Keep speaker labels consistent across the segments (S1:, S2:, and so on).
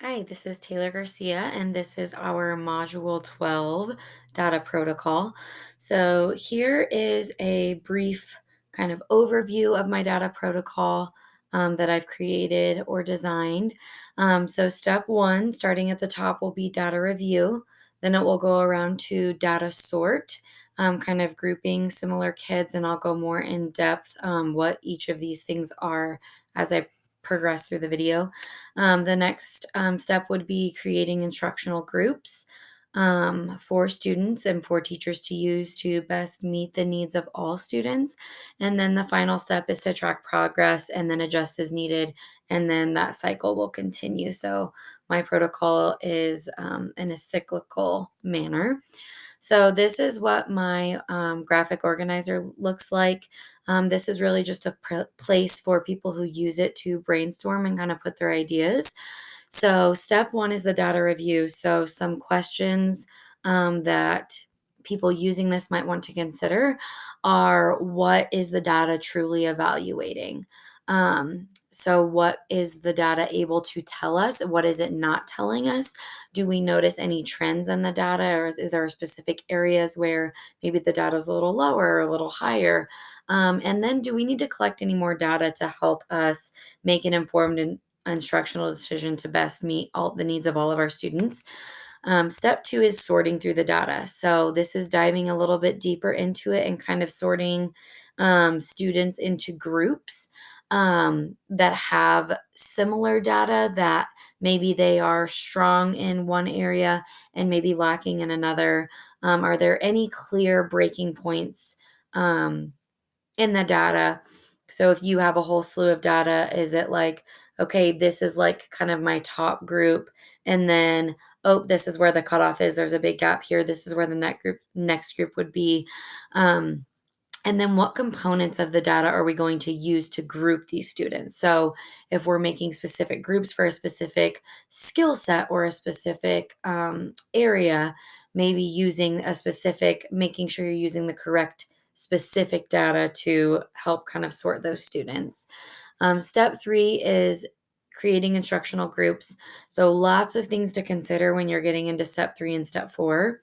S1: Hi, this is Taylor Garcia, and this is our Module 12 data protocol. So, here is a brief kind of overview of my data protocol that I've created or designed. So, step one, starting at the top, will be data review. Then it will go around to data sort, kind of grouping similar kids, and I'll go more in depth what each of these things are as I progress through the video. The next step would be creating instructional groups for students and for teachers to use to best meet the needs of all students. And then the final step is to track progress and then adjust as needed. And then that cycle will continue. So my protocol is in a cyclical manner. So this is what my graphic organizer looks like. This is really just a place for people who use it to brainstorm and kind of put their ideas. So step one is the data review. So some questions that people using this might want to consider are: what is the data truly evaluating? So what is the data able to tell us? What is it not telling us? Do we notice any trends in the data, or is there specific areas where maybe the data is a little lower or a little higher? And then, do we need to collect any more data to help us make an informed and instructional decision to best meet all the needs of all of our students? Step two is sorting through the data. So, this is diving a little bit deeper into it and kind of sorting students into groups that have similar data, that maybe they are strong in one area and maybe lacking in another. Are there any clear breaking points in the data? So if you have a whole slew of data, is it like, okay, this is like kind of my top group, and then, oh, this is where the cutoff is. There's a big gap here. This is where the next group would be. Um, and then what components of the data are we going to use to group these students? So if we're making specific groups for a specific skill set or a specific area, maybe using a specific, making sure you're using the correct specific data to help kind of sort those students. Step three is creating instructional groups. So lots of things to consider when you're getting into step three and step four.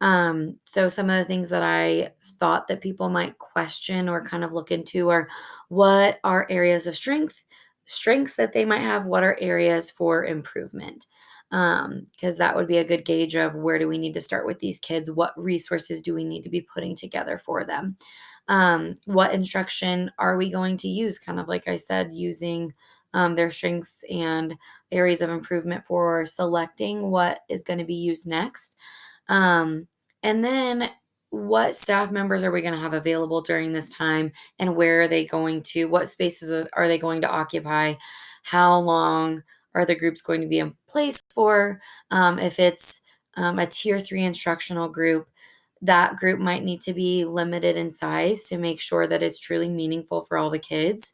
S1: So some of the things that I thought that people might question or kind of look into are: what are areas of strengths that they might have? What are areas for improvement? Because that would be a good gauge of where do we need to start with these kids? What resources do we need to be putting together for them? What instruction are we going to use? Kind of like I said, using their strengths and areas of improvement for selecting what is going to be used next. Um, and then, what staff members are we going to have available during this time, and where are they going to, what spaces are they going to occupy? How long are the groups going to be in place for? If it's a tier three instructional group, that group might need to be limited in size to make sure that it's truly meaningful for all the kids.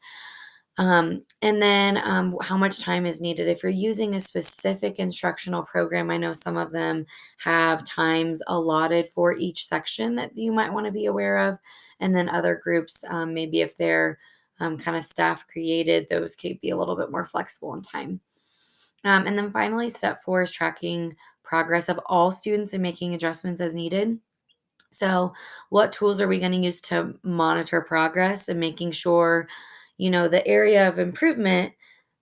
S1: And then how much time is needed. If you're using a specific instructional program, I know some of them have times allotted for each section that you might want to be aware of. And then other groups, maybe if they're kind of staff created, those could be a little bit more flexible in time. And then finally, step four is tracking progress of all students and making adjustments as needed. So, what tools are we going to use to monitor progress and making sure, the area of improvement,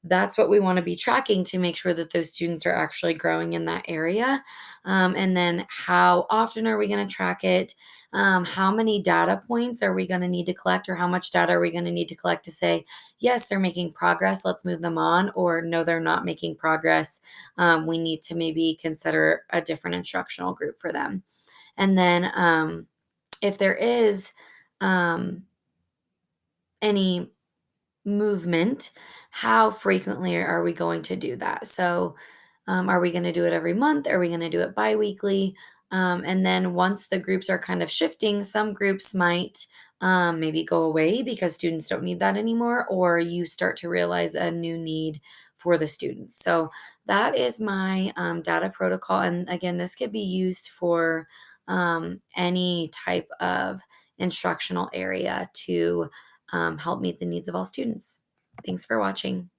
S1: that's what we want to be tracking to make sure that those students are actually growing in that area. And then, how often are we going to track it? How many data points are we going to need to collect, or how much data are we going to need to collect to say, yes, they're making progress, let's move them on, or no, they're not making progress. We need to maybe consider a different instructional group for them. And then if there is um, any movement, how frequently are we going to do that? So, are we going to do it every month? Are we going to do it biweekly? And then once the groups are kind of shifting, some groups might maybe go away because students don't need that anymore, or you start to realize a new need for the students. So that is my data protocol. And again, this could be used for any type of instructional area to help meet the needs of all students. Thanks for watching.